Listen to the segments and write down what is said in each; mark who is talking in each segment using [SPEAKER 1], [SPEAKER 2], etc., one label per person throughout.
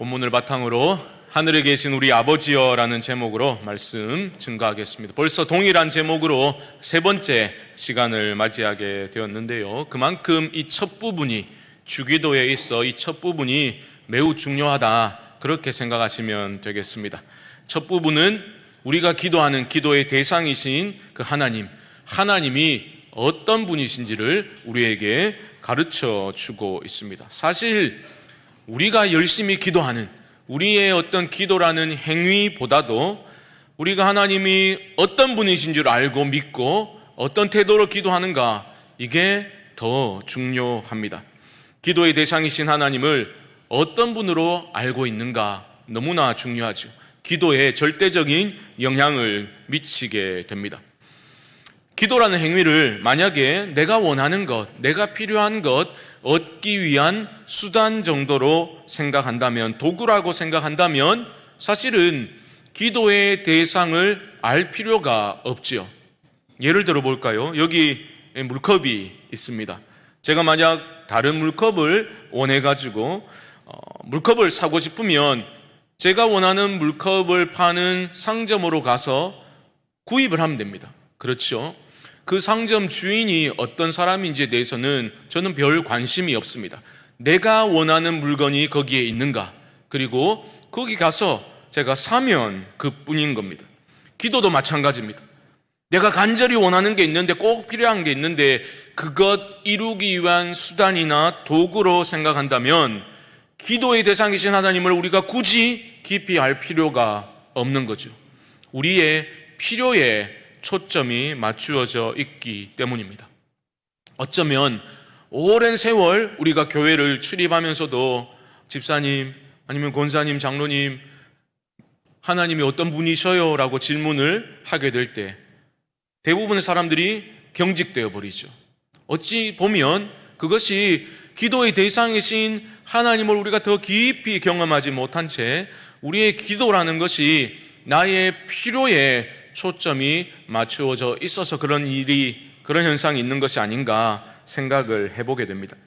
[SPEAKER 1] 본문을 바탕으로 하늘에 계신 우리 아버지여라는 제목으로 말씀 증가하겠습니다. 벌써 동일한 제목으로 세 번째 시간을 맞이하게 되었는데요. 그만큼 이 첫 부분이 주기도에 있어 이 첫 부분이 매우 중요하다, 그렇게 생각하시면 되겠습니다. 첫 부분은 우리가 기도하는 기도의 대상이신 그 하나님이 어떤 분이신지를 우리에게 가르쳐 주고 있습니다. 사실 우리가 열심히 기도하는 우리의 어떤 기도라는 행위보다도 우리가 하나님이 어떤 분이신 줄 알고 믿고 어떤 태도로 기도하는가, 이게 더 중요합니다. 기도의 대상이신 하나님을 어떤 분으로 알고 있는가, 너무나 중요하죠. 기도에 절대적인 영향을 미치게 됩니다. 기도라는 행위를 만약에 내가 원하는 것, 내가 필요한 것 얻기 위한 수단 정도로 생각한다면, 도구라고 생각한다면 사실은 기도의 대상을 알 필요가 없지요. 예를 들어 볼까요? 여기 물컵이 있습니다. 제가 만약 다른 물컵을 원해가지고 물컵을 사고 싶으면 제가 원하는 물컵을 파는 상점으로 가서 구입을 하면 됩니다. 그렇죠? 그 상점 주인이 어떤 사람인지에 대해서는 저는 별 관심이 없습니다. 내가 원하는 물건이 거기에 있는가, 그리고 거기 가서 제가 사면 그뿐인 겁니다. 기도도 마찬가지입니다. 내가 간절히 원하는 게 있는데, 꼭 필요한 게 있는데 그것 이루기 위한 수단이나 도구로 생각한다면 기도의 대상이신 하나님을 우리가 굳이 깊이 알 필요가 없는 거죠. 우리의 필요에 초점이 맞추어져 있기 때문입니다. 어쩌면 오랜 세월 우리가 교회를 출입하면서도 집사님 아니면 권사님, 장로님, 하나님이 어떤 분이셔요? 라고 질문을 하게 될 때 대부분의 사람들이 경직되어 버리죠. 어찌 보면 그것이 기도의 대상이신 하나님을 우리가 더 깊이 경험하지 못한 채 우리의 기도라는 것이 나의 필요에 초점이 맞추어져 있어서 그런 현상이 있는 것이 아닌가 생각을 해보게 됩니다.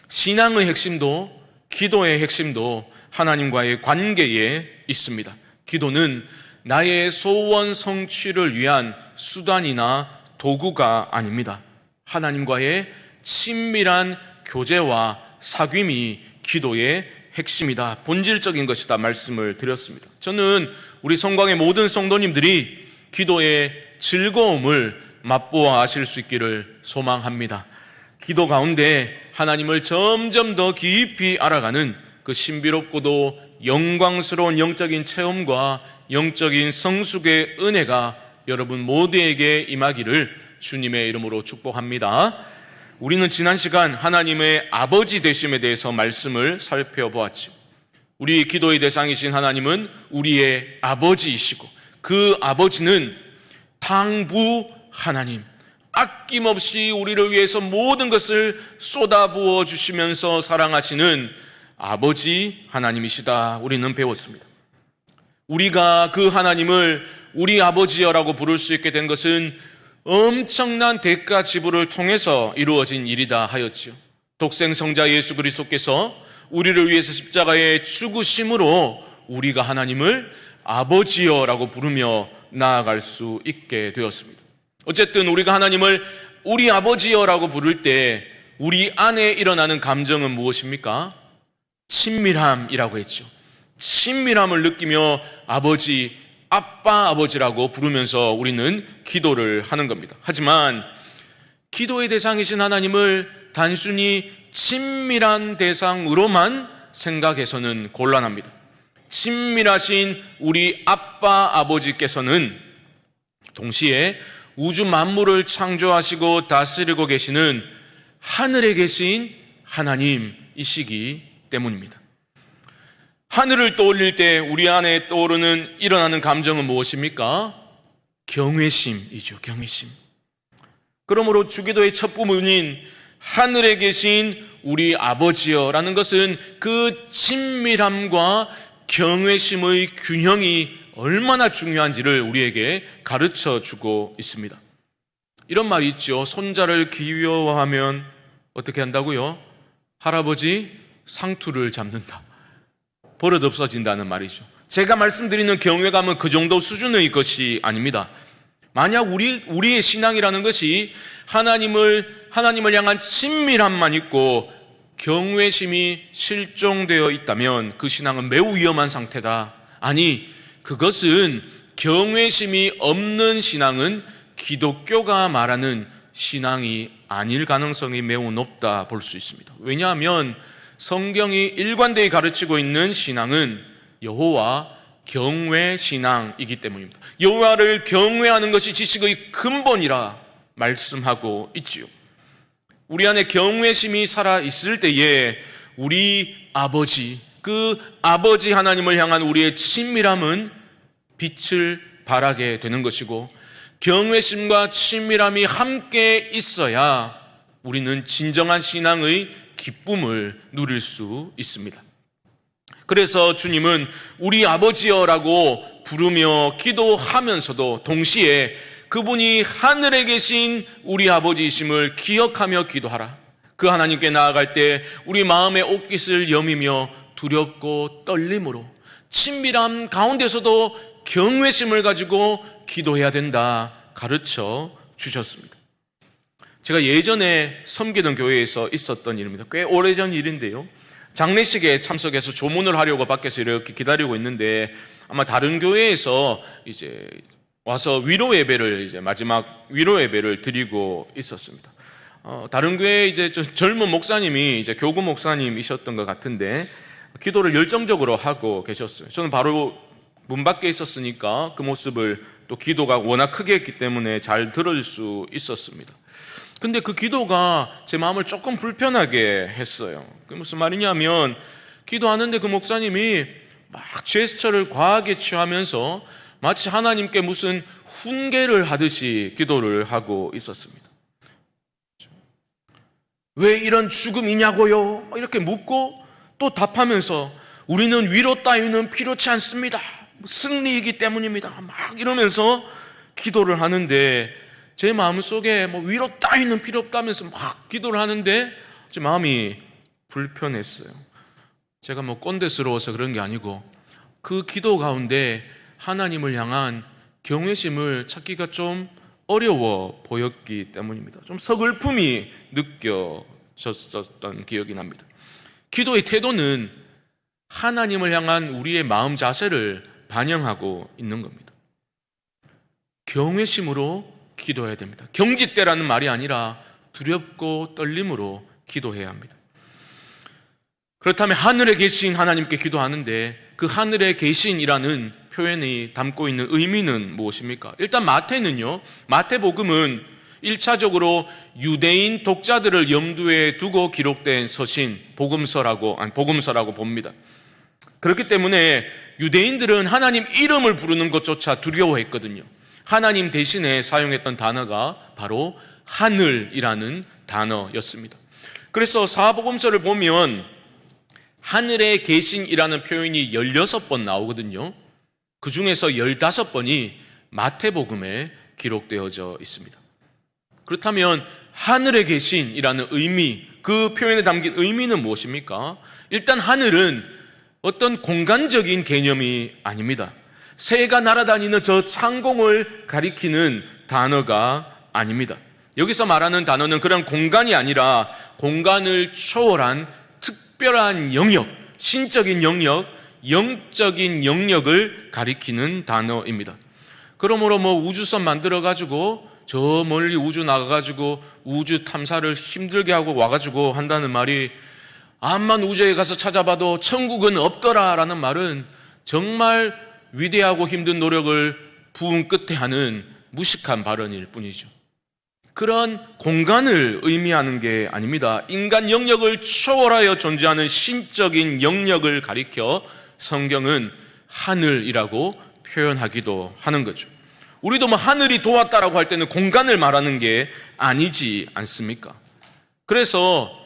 [SPEAKER 1] 신앙의 핵심도, 기도의 핵심도 하나님과의 관계에 있습니다. 기도는 나의 소원 성취를 위한 수단이나 도구가 아닙니다. 하나님과의 친밀한 교제와 사귐이 기도의 핵심이다, 본질적인 것이다 말씀을 드렸습니다. 저는 우리 성광의 모든 성도님들이 기도의 즐거움을 맛보아하실 수 있기를 소망합니다. 기도 가운데 하나님을 점점 더 깊이 알아가는 그 신비롭고도 영광스러운 영적인 체험과 영적인 성숙의 은혜가 여러분 모두에게 임하기를 주님의 이름으로 축복합니다. 우리는 지난 시간 하나님의 아버지 되심에 대해서 말씀을 살펴보았죠. 우리 기도의 대상이신 하나님은 우리의 아버지이시고 그 아버지는 당부 하나님, 아낌없이 우리를 위해서 모든 것을 쏟아부어 주시면서 사랑하시는 아버지 하나님이시다, 우리는 배웠습니다. 우리가 그 하나님을 우리 아버지여라고 부를 수 있게 된 것은 엄청난 대가 지불을 통해서 이루어진 일이다 하였지요. 독생성자 예수 그리스도께서 우리를 위해서 십자가에 죽으심으로 우리가 하나님을 아버지여라고 부르며 나아갈 수 있게 되었습니다. 어쨌든 우리가 하나님을 우리 아버지여라고 부를 때 우리 안에 일어나는 감정은 무엇입니까? 친밀함이라고 했죠. 친밀함을 느끼며 아버지, 아빠, 아버지라고 부르면서 우리는 기도를 하는 겁니다. 하지만 기도의 대상이신 하나님을 단순히 친밀한 대상으로만 생각해서는 곤란합니다. 친밀하신 우리 아빠, 아버지께서는 동시에 우주 만물을 창조하시고 다스리고 계시는 하늘에 계신 하나님이시기 때문입니다. 하늘을 떠올릴 때 우리 안에 일어나는 감정은 무엇입니까? 경외심이죠. 경외심. 그러므로 주기도의 첫 부분인 하늘에 계신 우리 아버지여라는 것은 그 친밀함과 경외심의 균형이 얼마나 중요한지를 우리에게 가르쳐 주고 있습니다. 이런 말이 있죠. 손자를 귀여워하면 어떻게 한다고요? 할아버지 상투를 잡는다. 버릇 없어진다는 말이죠. 제가 말씀드리는 경외감은 그 정도 수준의 것이 아닙니다. 만약 우리의 신앙이라는 것이 하나님을 향한 친밀함만 있고 경외심이 실종되어 있다면 그 신앙은 매우 위험한 상태다. 아니, 그것은 경외심이 없는 신앙은 기독교가 말하는 신앙이 아닐 가능성이 매우 높다 볼 수 있습니다. 왜냐하면 성경이 일관되게 가르치고 있는 신앙은 여호와 경외 신앙이기 때문입니다. 여호와를 경외하는 것이 지식의 근본이라 말씀하고 있지요. 우리 안에 경외심이 살아 있을 때에 우리 아버지, 그 아버지 하나님을 향한 우리의 친밀함은 빛을 발하게 되는 것이고, 경외심과 친밀함이 함께 있어야 우리는 진정한 신앙의 기쁨을 누릴 수 있습니다. 그래서 주님은 우리 아버지여라고 부르며 기도하면서도 동시에 그분이 하늘에 계신 우리 아버지이심을 기억하며 기도하라. 그 하나님께 나아갈 때 우리 마음의 옷깃을 여미며 두렵고 떨림으로 친밀함 가운데서도 경외심을 가지고 기도해야 된다 가르쳐 주셨습니다. 제가 예전에 섬기던 교회에서 있었던 일입니다. 꽤 오래전 일인데요, 장례식에 참석해서 조문을 하려고 밖에서 이렇게 기다리고 있는데 아마 다른 교회에서 이제 와서 위로 예배를 마지막 위로 예배를 드리고 있었습니다. 다른 교회 이제 젊은 목사님이 이제 교구 목사님이셨던 것 같은데 기도를 열정적으로 하고 계셨어요. 저는 바로 문 밖에 있었으니까 그 모습을, 또 기도가 워낙 크게 했기 때문에 잘 들을 수 있었습니다. 근데 그 기도가 제 마음을 조금 불편하게 했어요. 그게 무슨 말이냐면, 기도하는데 그 목사님이 막 제스처를 과하게 취하면서 마치 하나님께 무슨 훈계를 하듯이 기도를 하고 있었습니다. 왜 이런 죽음이냐고요? 이렇게 묻고 또 답하면서 우리는 위로 따위는 필요치 않습니다. 승리이기 때문입니다. 막 이러면서 기도를 하는데 제 마음속에 위로 따위는 필요 없다면서 막 기도를 하는데 제 마음이 불편했어요. 제가 꼰대스러워서 그런 게 아니고 그 기도 가운데 하나님을 향한 경외심을 찾기가 좀 어려워 보였기 때문입니다. 좀 서글픔이 느껴졌었던 기억이 납니다. 기도의 태도는 하나님을 향한 우리의 마음 자세를 반영하고 있는 겁니다. 경외심으로 기도해야 됩니다. 경직되라는 말이 아니라 두렵고 떨림으로 기도해야 합니다. 그렇다면 하늘에 계신 하나님께 기도하는데 그 하늘에 계신이라는 표현이 담고 있는 의미는 무엇입니까? 일단 마태복음은 1차적으로 유대인 독자들을 염두에 두고 기록된 서신, 복음서라고 봅니다. 그렇기 때문에 유대인들은 하나님 이름을 부르는 것조차 두려워했거든요. 하나님 대신에 사용했던 단어가 바로 하늘이라는 단어였습니다. 그래서 사복음서를 보면 하늘에 계신이라는 표현이 16번 나오거든요. 그 중에서 15번이 마태복음에 기록되어져 있습니다. 그렇다면 하늘에 계신이라는 의미, 그 표현에 담긴 의미는 무엇입니까? 일단 하늘은 어떤 공간적인 개념이 아닙니다. 새가 날아다니는 저 창공을 가리키는 단어가 아닙니다. 여기서 말하는 단어는 그런 공간이 아니라 공간을 초월한 특별한 영역, 신적인 영역, 영적인 영역을 가리키는 단어입니다. 그러므로 우주선 만들어가지고 저 멀리 우주 나가가지고 우주 탐사를 힘들게 하고 와가지고 한다는 말이 암만 우주에 가서 찾아봐도 천국은 없더라라는 말은 정말 위대하고 힘든 노력을 부은 끝에 하는 무식한 발언일 뿐이죠. 그런 공간을 의미하는 게 아닙니다. 인간 영역을 초월하여 존재하는 신적인 영역을 가리켜 성경은 하늘이라고 표현하기도 하는 거죠. 우리도 하늘이 도왔다라고 할 때는 공간을 말하는 게 아니지 않습니까? 그래서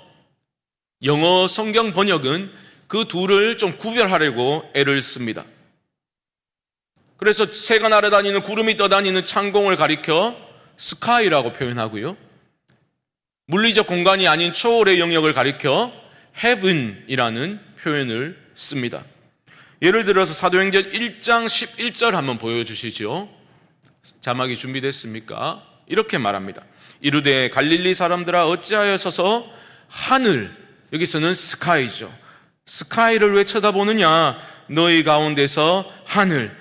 [SPEAKER 1] 영어 성경 번역은 그 둘을 좀 구별하려고 애를 씁니다. 그래서 새가 날아다니는, 구름이 떠다니는 창공을 가리켜 스카이라고 표현하고요, 물리적 공간이 아닌 초월의 영역을 가리켜 heaven이라는 표현을 씁니다. 예를 들어서 사도행전 1장 11절 한번 보여주시죠. 자막이 준비됐습니까? 이렇게 말합니다. 이르되 갈릴리 사람들아 어찌하여 서서 하늘, 여기서는 스카이죠. 스카이를 왜 쳐다보느냐? 너희 가운데서 하늘,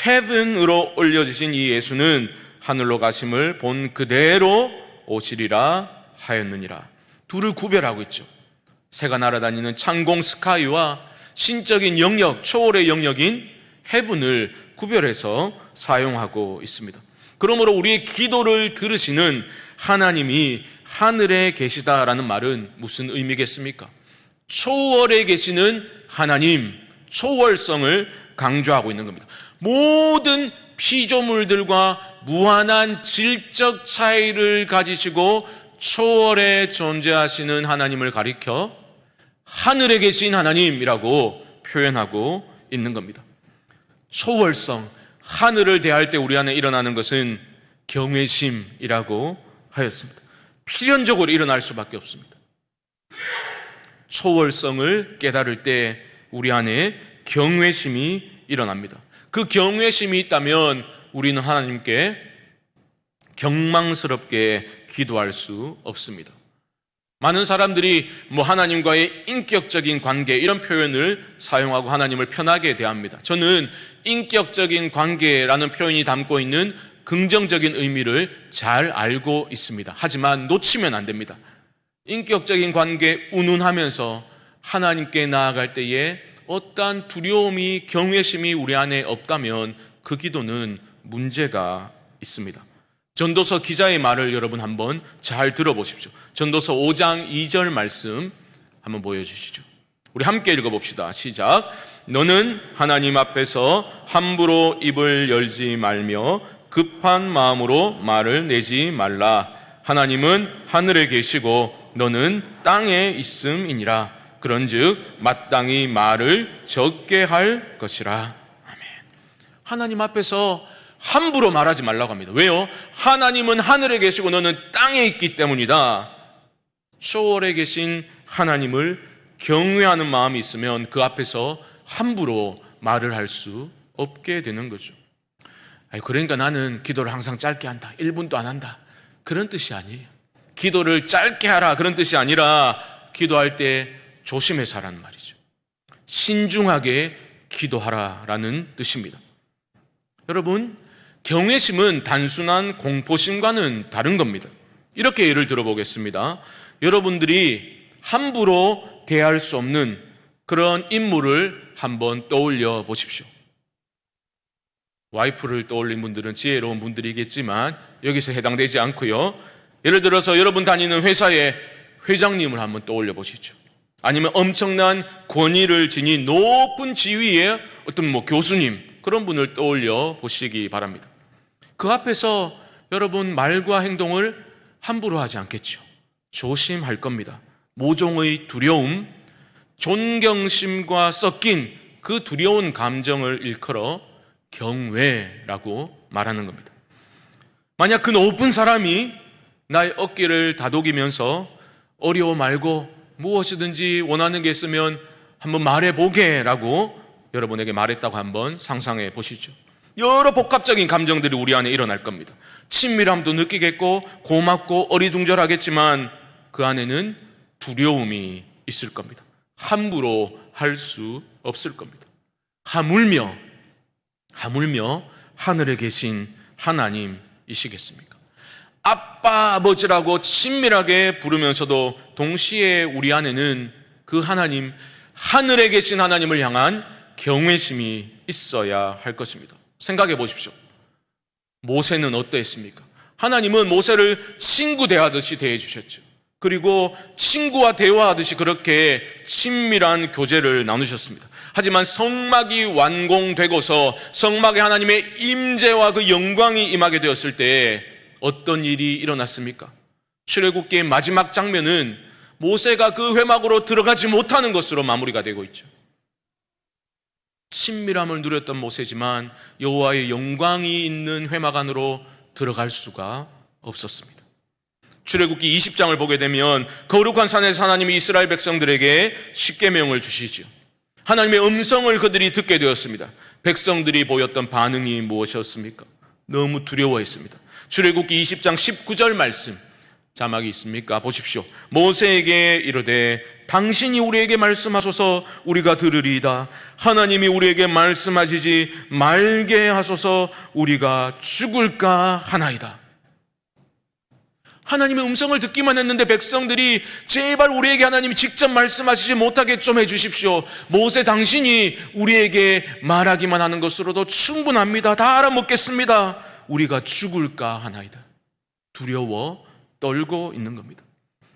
[SPEAKER 1] 헤븐으로 올려지신 이 예수는 하늘로 가심을 본 그대로 오시리라 하였느니라. 둘을 구별하고 있죠. 새가 날아다니는 창공 스카이와 신적인 영역, 초월의 영역인 헤븐을 구별해서 사용하고 있습니다. 그러므로 우리의 기도를 들으시는 하나님이 하늘에 계시다라는 말은 무슨 의미겠습니까? 초월에 계시는 하나님, 초월성을 강조하고 있는 겁니다. 모든 피조물들과 무한한 질적 차이를 가지시고 초월에 존재하시는 하나님을 가리켜 하늘에 계신 하나님이라고 표현하고 있는 겁니다. 초월성, 하늘을 대할 때 우리 안에 일어나는 것은 경외심이라고 하였습니다. 필연적으로 일어날 수밖에 없습니다. 초월성을 깨달을 때 우리 안에 경외심이 일어납니다. 그 경외심이 있다면 우리는 하나님께 경망스럽게 기도할 수 없습니다. 많은 사람들이 하나님과의 인격적인 관계 이런 표현을 사용하고 하나님을 편하게 대합니다. 저는 인격적인 관계라는 표현이 담고 있는 긍정적인 의미를 잘 알고 있습니다. 하지만 놓치면 안 됩니다. 인격적인 관계 운운하면서 하나님께 나아갈 때에 어떠한 두려움이, 경외심이 우리 안에 없다면 그 기도는 문제가 있습니다. 전도서 기자의 말을 여러분 한번 잘 들어보십시오. 전도서 5장 2절 말씀 한번 보여주시죠. 우리 함께 읽어봅시다. 시작. 너는 하나님 앞에서 함부로 입을 열지 말며 급한 마음으로 말을 내지 말라. 하나님은 하늘에 계시고 너는 땅에 있음이니라. 그런즉 마땅히 말을 적게 할 것이라. 아멘. 하나님 앞에서 함부로 말하지 말라고 합니다. 왜요? 하나님은 하늘에 계시고 너는 땅에 있기 때문이다. 초월에 계신 하나님을 경외하는 마음이 있으면 그 앞에서 함부로 말을 할 수 없게 되는 거죠. 그러니까 나는 기도를 항상 짧게 한다, 1분도 안 한다, 그런 뜻이 아니에요. 기도를 짧게 하라 그런 뜻이 아니라 기도할 때 조심해서 하라는 말이죠. 신중하게 기도하라라는 뜻입니다. 여러분, 경외심은 단순한 공포심과는 다른 겁니다. 이렇게 예를 들어보겠습니다. 여러분들이 함부로 대할 수 없는 그런 인물을 한번 떠올려 보십시오. 와이프를 떠올린 분들은 지혜로운 분들이겠지만 여기서 해당되지 않고요. 예를 들어서 여러분 다니는 회사의 회장님을 한번 떠올려 보시죠. 아니면 엄청난 권위를 지닌 높은 지위의 어떤 교수님, 그런 분을 떠올려 보시기 바랍니다. 그 앞에서 여러분 말과 행동을 함부로 하지 않겠죠. 조심할 겁니다. 모종의 두려움, 존경심과 섞인 그 두려운 감정을 일컬어 경외라고 말하는 겁니다. 만약 그 높은 사람이 나의 어깨를 다독이면서 어려워 말고 무엇이든지 원하는 게 있으면 한번 말해보게 라고 여러분에게 말했다고 한번 상상해 보시죠. 여러 복합적인 감정들이 우리 안에 일어날 겁니다. 친밀함도 느끼겠고 고맙고 어리둥절하겠지만 그 안에는 두려움이 있을 겁니다. 함부로 할 수 없을 겁니다. 하물며 하늘에 계신 하나님이시겠습니까? 아빠, 아버지라고 친밀하게 부르면서도 동시에 우리 안에는 그 하나님, 하늘에 계신 하나님을 향한 경외심이 있어야 할 것입니다. 생각해 보십시오. 모세는 어떠했습니까? 하나님은 모세를 친구 대하듯이 대해 주셨죠. 그리고 친구와 대화하듯이 그렇게 친밀한 교제를 나누셨습니다. 하지만 성막이 완공되고서 성막에 하나님의 임재와 그 영광이 임하게 되었을 때 어떤 일이 일어났습니까? 출애굽기의 마지막 장면은 모세가 그 회막으로 들어가지 못하는 것으로 마무리가 되고 있죠. 친밀함을 누렸던 모세지만 여호와의 영광이 있는 회막 안으로 들어갈 수가 없었습니다. 출애굽기 20장을 보게 되면 거룩한 산에서 하나님이 이스라엘 백성들에게 십계명을 주시죠. 하나님의 음성을 그들이 듣게 되었습니다. 백성들이 보였던 반응이 무엇이었습니까? 너무 두려워했습니다. 출애굽기 20장 19절 말씀 자막이 있습니까? 보십시오. 모세에게 이르되 당신이 우리에게 말씀하소서 우리가 들으리이다. 하나님이 우리에게 말씀하시지 말게 하소서 우리가 죽을까 하나이다. 하나님의 음성을 듣기만 했는데 백성들이 제발 우리에게 하나님이 직접 말씀하시지 못하게 좀 해주십시오. 모세 당신이 우리에게 말하기만 하는 것으로도 충분합니다. 다 알아먹겠습니다. 우리가 죽을까 하나이다. 두려워 떨고 있는 겁니다.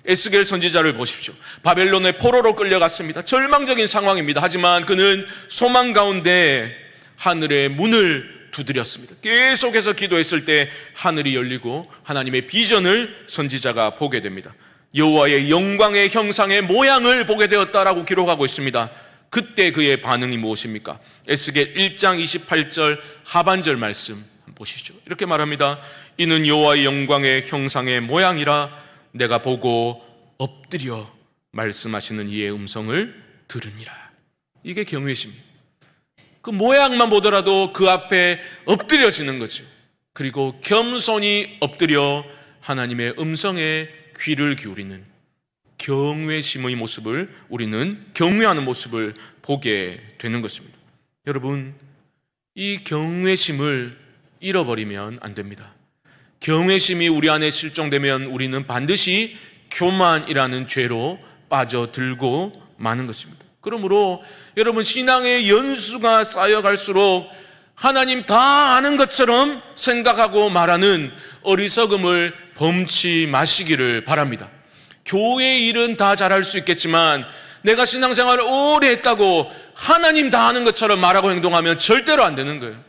[SPEAKER 1] 에스겔 선지자를 보십시오. 바벨론의 포로로 끌려갔습니다. 절망적인 상황입니다. 하지만 그는 소망 가운데 하늘의 문을 두드렸습니다. 계속해서 기도했을 때 하늘이 열리고 하나님의 비전을 선지자가 보게 됩니다. 여호와의 영광의 형상의 모양을 보게 되었다라고 기록하고 있습니다. 그때 그의 반응이 무엇입니까? 에스겔 1장 28절 하반절 말씀 보시죠. 이렇게 말합니다. 이는 여호와의 영광의 형상의 모양이라 내가 보고 엎드려 말씀하시는 이의 음성을 들으니라. 이게 경외심입니다. 그 모양만 보더라도 그 앞에 엎드려지는 거죠. 그리고 겸손히 엎드려 하나님의 음성에 귀를 기울이는 경외심의 모습을 우리는 경외하는 모습을 보게 되는 것입니다. 여러분, 이 경외심을 잃어버리면 안 됩니다. 경외심이 우리 안에 실종되면 우리는 반드시 교만이라는 죄로 빠져들고 마는 것입니다. 그러므로 여러분, 신앙의 연수가 쌓여갈수록 하나님 다 아는 것처럼 생각하고 말하는 어리석음을 범치 마시기를 바랍니다. 교회 일은 다 잘할 수 있겠지만 내가 신앙생활을 오래 했다고 하나님 다 아는 것처럼 말하고 행동하면 절대로 안 되는 거예요.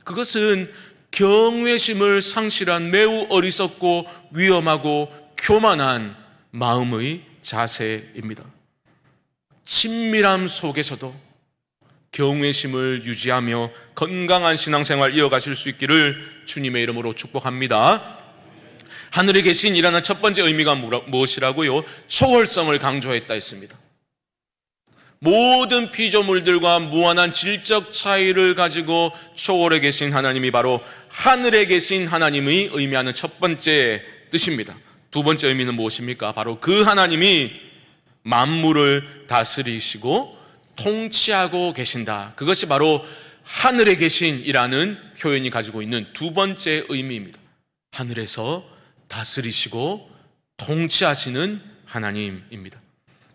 [SPEAKER 1] 그것은 경외심을 상실한 매우 어리석고 위험하고 교만한 마음의 자세입니다. 친밀함 속에서도 경외심을 유지하며 건강한 신앙생활 이어가실 수 있기를 주님의 이름으로 축복합니다. 하늘에 계신 이라는 첫 번째 의미가 무엇이라고요? 초월성을 강조했다 했습니다. 모든 피조물들과 무한한 질적 차이를 가지고 초월해 계신 하나님이 바로 하늘에 계신 하나님의 의미하는 첫 번째 뜻입니다. 두 번째 의미는 무엇입니까? 바로 그 하나님이 만물을 다스리시고 통치하고 계신다. 그것이 바로 하늘에 계신이라는 표현이 가지고 있는 두 번째 의미입니다. 하늘에서 다스리시고 통치하시는 하나님입니다.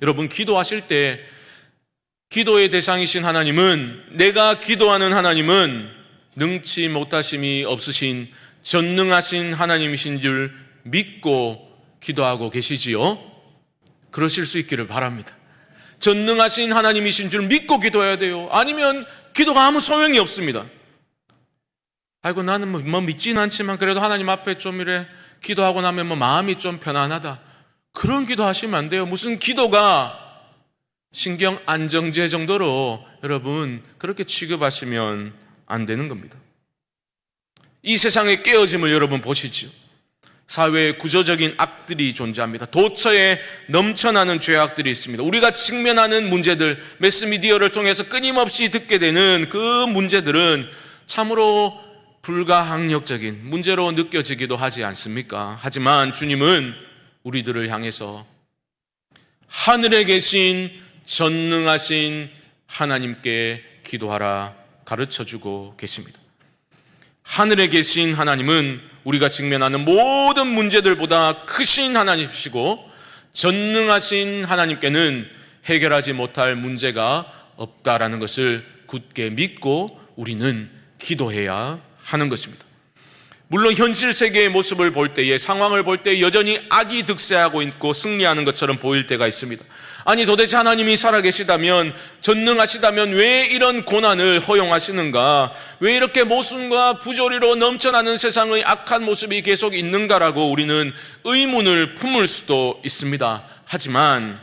[SPEAKER 1] 여러분, 기도하실 때 기도의 대상이신 하나님은, 내가 기도하는 하나님은 능치 못하심이 없으신 전능하신 하나님이신 줄 믿고 기도하고 계시지요? 그러실 수 있기를 바랍니다. 전능하신 하나님이신 줄 믿고 기도해야 돼요. 아니면 기도가 아무 소용이 없습니다. 아이고, 나는 뭐 믿지는 않지만 그래도 하나님 앞에 좀 이래 기도하고 나면 뭐 마음이 좀 편안하다. 그런 기도 하시면 안 돼요. 무슨 기도가 신경 안정제 정도로 여러분 그렇게 취급하시면 안 되는 겁니다. 이 세상의 깨어짐을 여러분 보시죠. 사회에 구조적인 악들이 존재합니다. 도처에 넘쳐나는 죄악들이 있습니다. 우리가 직면하는 문제들, 매스미디어를 통해서 끊임없이 듣게 되는 그 문제들은 참으로 불가항력적인 문제로 느껴지기도 하지 않습니까? 하지만 주님은 우리들을 향해서 하늘에 계신 전능하신 하나님께 기도하라 가르쳐주고 계십니다. 하늘에 계신 하나님은 우리가 직면하는 모든 문제들보다 크신 하나님이시고 전능하신 하나님께는 해결하지 못할 문제가 없다라는 것을 굳게 믿고 우리는 기도해야 하는 것입니다. 물론 현실 세계의 모습을 볼 때에, 상황을 볼 때 여전히 악이 득세하고 있고 승리하는 것처럼 보일 때가 있습니다. 아니, 도대체 하나님이 살아계시다면, 전능하시다면 왜 이런 고난을 허용하시는가? 왜 이렇게 모순과 부조리로 넘쳐나는 세상의 악한 모습이 계속 있는가라고 우리는 의문을 품을 수도 있습니다. 하지만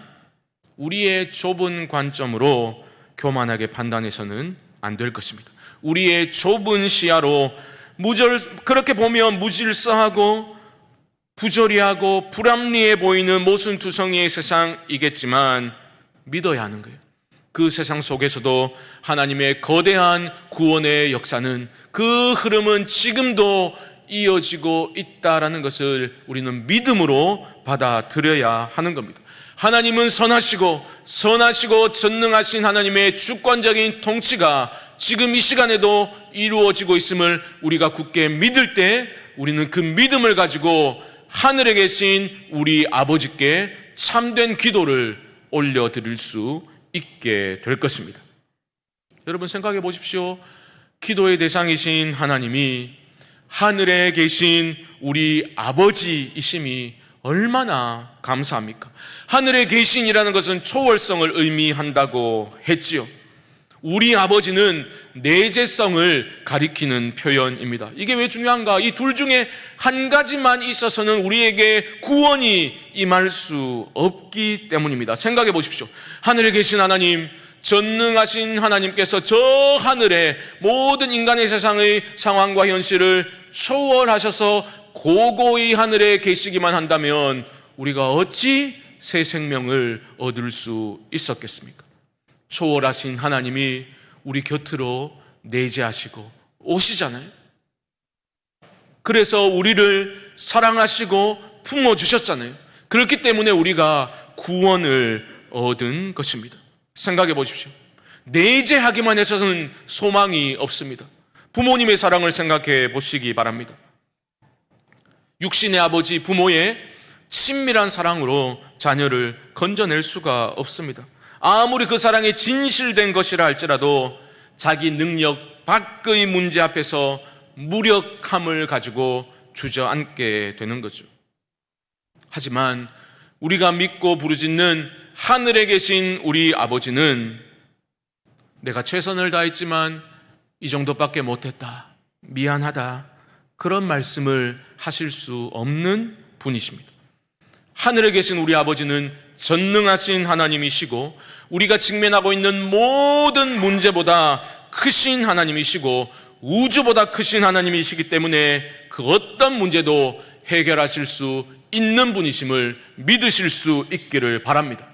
[SPEAKER 1] 우리의 좁은 관점으로 교만하게 판단해서는 안 될 것입니다. 우리의 좁은 시야로 그렇게 보면 무질서하고 부조리하고 불합리해 보이는 모순투성이의 세상이겠지만 믿어야 하는 거예요. 그 세상 속에서도 하나님의 거대한 구원의 역사는, 그 흐름은 지금도 이어지고 있다라는 것을 우리는 믿음으로 받아들여야 하는 겁니다. 하나님은 선하시고 전능하신 하나님의 주권적인 통치가 지금 이 시간에도 이루어지고 있음을 우리가 굳게 믿을 때, 우리는 그 믿음을 가지고 하늘에 계신 우리 아버지께 참된 기도를 올려드릴 수 있게 될 것입니다. 여러분 생각해 보십시오. 기도의 대상이신 하나님이 하늘에 계신 우리 아버지이심이 얼마나 감사합니까? 하늘에 계신이라는 것은 초월성을 의미한다고 했지요. 우리 아버지는 내재성을 가리키는 표현입니다. 이게 왜 중요한가? 이 둘 중에 한 가지만 있어서는 우리에게 구원이 임할 수 없기 때문입니다. 생각해 보십시오. 하늘에 계신 하나님, 전능하신 하나님께서 저 하늘에 모든 인간의 세상의 상황과 현실을 초월하셔서 고고히 하늘에 계시기만 한다면 우리가 어찌 새 생명을 얻을 수 있었겠습니까? 초월하신 하나님이 우리 곁으로 내재하시고 오시잖아요. 그래서 우리를 사랑하시고 품어주셨잖아요. 그렇기 때문에 우리가 구원을 얻은 것입니다. 생각해 보십시오. 내재하기만 해서는 소망이 없습니다. 부모님의 사랑을 생각해 보시기 바랍니다. 육신의 아버지, 부모의 친밀한 사랑으로 자녀를 건져낼 수가 없습니다. 아무리 그 사랑이 진실된 것이라 할지라도 자기 능력 밖의 문제 앞에서 무력함을 가지고 주저앉게 되는 거죠. 하지만 우리가 믿고 부르짖는 하늘에 계신 우리 아버지는 내가 최선을 다했지만 이 정도밖에 못했다, 미안하다, 그런 말씀을 하실 수 없는 분이십니다. 하늘에 계신 우리 아버지는 전능하신 하나님이시고 우리가 직면하고 있는 모든 문제보다 크신 하나님이시고 우주보다 크신 하나님이시기 때문에 그 어떤 문제도 해결하실 수 있는 분이심을 믿으실 수 있기를 바랍니다.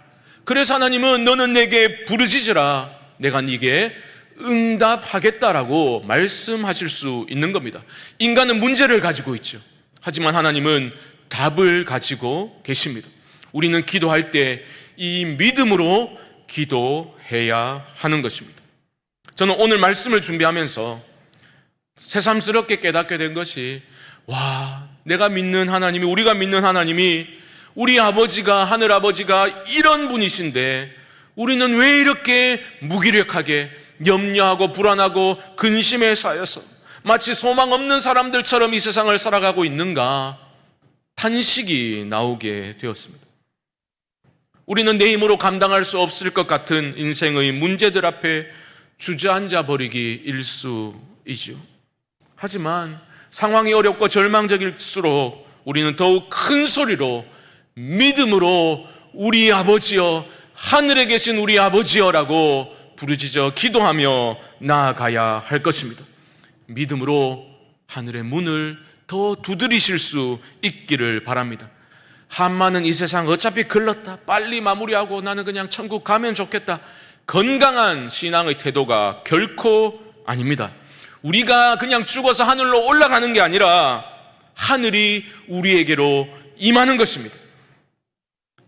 [SPEAKER 1] 그래서 하나님은 너는 내게 부르짖으라, 내가 네게 응답하겠다라고 말씀하실 수 있는 겁니다. 인간은 문제를 가지고 있죠. 하지만 하나님은 답을 가지고 계십니다. 우리는 기도할 때 이 믿음으로 기도해야 하는 것입니다. 저는 오늘 말씀을 준비하면서 새삼스럽게 깨닫게 된 것이, 내가 믿는 하나님이, 우리가 믿는 하나님이, 우리 아버지가, 하늘 아버지가 이런 분이신데 우리는 왜 이렇게 무기력하게 염려하고 불안하고 근심에 쌓여서 마치 소망 없는 사람들처럼 이 세상을 살아가고 있는가 탄식이 나오게 되었습니다. 우리는 내 힘으로 감당할 수 없을 것 같은 인생의 문제들 앞에 주저앉아 버리기 일쑤이지요. 하지만 상황이 어렵고 절망적일수록 우리는 더욱 큰 소리로 믿음으로 우리 아버지여, 하늘에 계신 우리 아버지여라고 부르짖어 기도하며 나아가야 할 것입니다. 믿음으로 하늘의 문을 더 두드리실 수 있기를 바랍니다. 한마는 이 세상 어차피 글렀다, 빨리 마무리하고 나는 그냥 천국 가면 좋겠다, 건강한 신앙의 태도가 결코 아닙니다. 우리가 그냥 죽어서 하늘로 올라가는 게 아니라 하늘이 우리에게로 임하는 것입니다.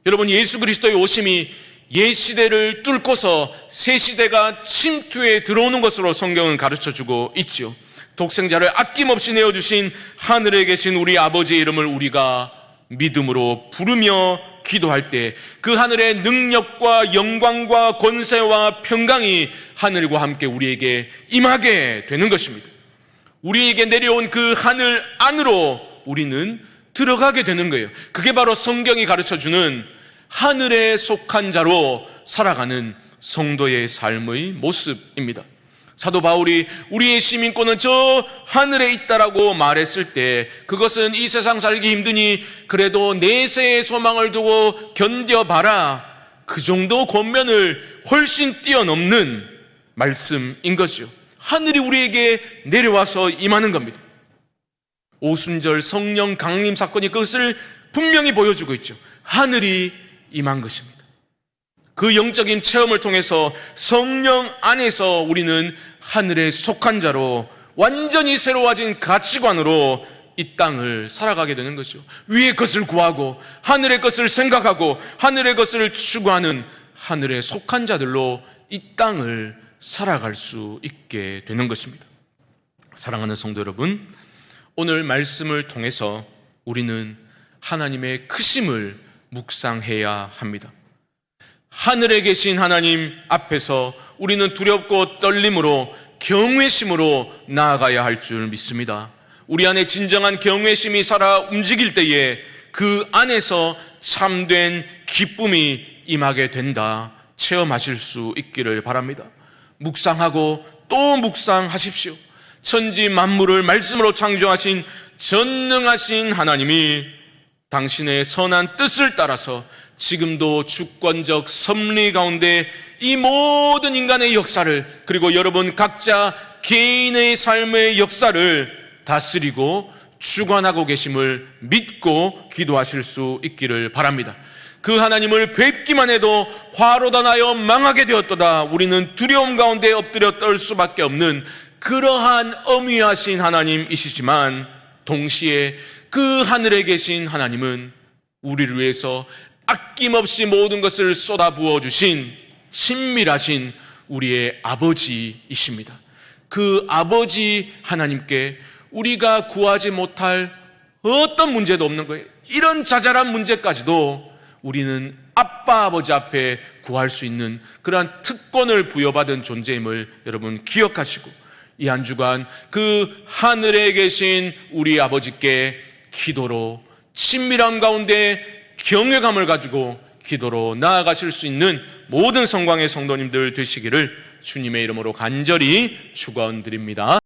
[SPEAKER 1] 여러분, 예수 그리스도의 오심이 옛 시대를 뚫고서 새 시대가 침투해 들어오는 것으로 성경은 가르쳐주고 있지요. 독생자를 아낌없이 내어주신 하늘에 계신 우리 아버지의 이름을 우리가 믿음으로 부르며 기도할 때 그 하늘의 능력과 영광과 권세와 평강이 하늘과 함께 우리에게 임하게 되는 것입니다. 우리에게 내려온 그 하늘 안으로 우리는 들어가게 되는 거예요. 그게 바로 성경이 가르쳐주는 하늘에 속한 자로 살아가는 성도의 삶의 모습입니다. 사도 바울이 우리의 시민권은 저 하늘에 있다라고 말했을 때 그것은 이 세상 살기 힘드니 그래도 내세의 소망을 두고 견뎌봐라, 그 정도 권면을 훨씬 뛰어넘는 말씀인 것이요. 하늘이 우리에게 내려와서 임하는 겁니다. 오순절 성령 강림 사건이 그것을 분명히 보여주고 있죠. 하늘이 임한 것입니다. 그 영적인 체험을 통해서 성령 안에서 우리는 하늘에 속한 자로 완전히 새로워진 가치관으로 이 땅을 살아가게 되는 것이죠. 위의 것을 구하고 하늘의 것을 생각하고 하늘의 것을 추구하는 하늘에 속한 자들로 이 땅을 살아갈 수 있게 되는 것입니다. 사랑하는 성도 여러분, 오늘 말씀을 통해서 우리는 하나님의 크심을 묵상해야 합니다. 하늘에 계신 하나님 앞에서 우리는 두렵고 떨림으로 경외심으로 나아가야 할 줄 믿습니다. 우리 안에 진정한 경외심이 살아 움직일 때에 그 안에서 참된 기쁨이 임하게 된다, 체험하실 수 있기를 바랍니다. 묵상하고 또 묵상하십시오. 천지 만물을 말씀으로 창조하신 전능하신 하나님이 당신의 선한 뜻을 따라서 지금도 주권적 섭리 가운데 이 모든 인간의 역사를, 그리고 여러분 각자 개인의 삶의 역사를 다스리고 주관하고 계심을 믿고 기도하실 수 있기를 바랍니다. 그 하나님을 뵙기만 해도 화로다 나여 망하게 되었도다, 우리는 두려움 가운데 엎드려 떨 수밖에 없는 그러한 엄위하신 하나님이시지만, 동시에 그 하늘에 계신 하나님은 우리를 위해서 아낌없이 모든 것을 쏟아부어 주신 친밀하신 우리의 아버지이십니다. 그 아버지 하나님께 우리가 구하지 못할 어떤 문제도 없는 거예요. 이런 자잘한 문제까지도 우리는 아빠 아버지 앞에 구할 수 있는 그러한 특권을 부여받은 존재임을 여러분 기억하시고, 이 한 주간 그 하늘에 계신 우리 아버지께 기도로 친밀함 가운데 경외감을 가지고 기도로 나아가실 수 있는 모든 성광의 성도님들 되시기를 주님의 이름으로 간절히 축원드립니다.